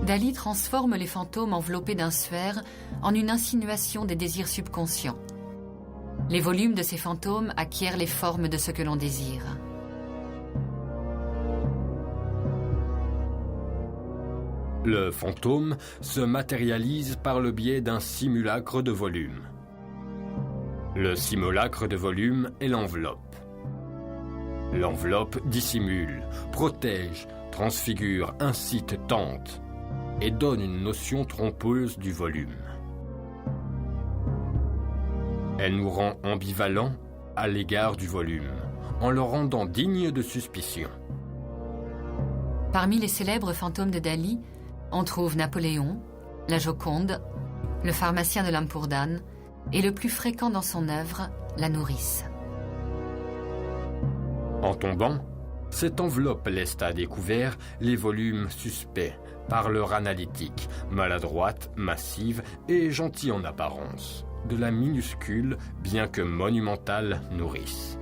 Dali transforme les fantômes enveloppés d'un suaire en une insinuation des désirs subconscients. Les volumes de ces fantômes acquièrent les formes de ce que l'on désire. Le fantôme se matérialise par le biais d'un simulacre de volume. Le simulacre de volume est l'enveloppe. L'enveloppe dissimule, protège, transfigure, incite, tente et donne une notion trompeuse du volume. Elle nous rend ambivalents à l'égard du volume, en le rendant digne de suspicion. Parmi les célèbres fantômes de Dali, on trouve Napoléon, la Joconde, le pharmacien de Lampurdane et le plus fréquent dans son œuvre, la nourrice. En tombant, cette enveloppe laisse à découvert les volumes suspects par leur analytique, maladroite, massive et gentille en apparence, de la minuscule, bien que monumentale, nourrice.